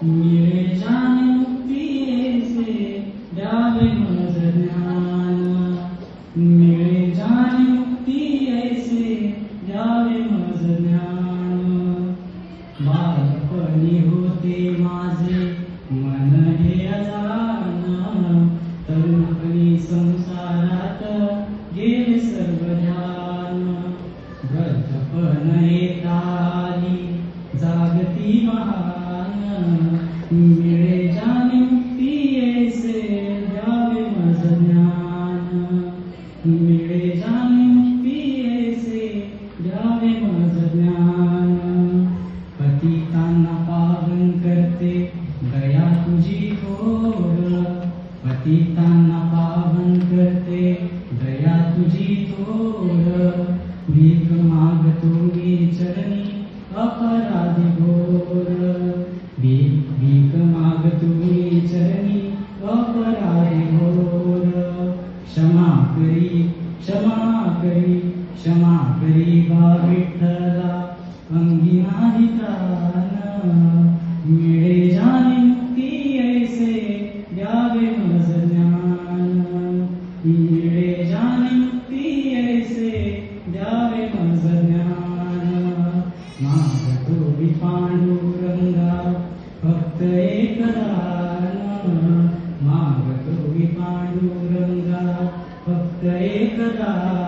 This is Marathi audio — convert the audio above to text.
मिळे ज्ञान मुक्ती ऐसे द्यावे मज ज्ञान. मिळे ज्ञान मुक्ती ऐसे द्यावे मज ज्ञान. बालपणी होते माझे मन हे अजान, तरुणपणी संसारात गेले सर्व ध्यान. वृद्धपण येताली जागती महान, मिळे ज्ञान मुक्ती ऐसे द्यावे मज ज्ञान. मिळे ज्ञान मुक्ती ऐसे द्यावे मज ज्ञान. पतितांना पावन करते दया तुझी थोर. पतितांना पावन करते दया तुझी थोर. भीक मागतो मी चरणी अपराधी घोर. भीक मागतो मी चरणी अपराधी घोर. क्षमा करी क्षमा करी क्षमा करी बा विठ्ठला अंगी नाही तान. मिळे ज्ञान मुक्ती ऐसे द्यावे मज ज्ञान. मिळे ज्ञान मुक्ती ऐसे द्यावे मज ज्ञान. मागतो मी पांडुरंगा फक्त एक दान. मागतो मी पांडुरंगा फक्त एक दान.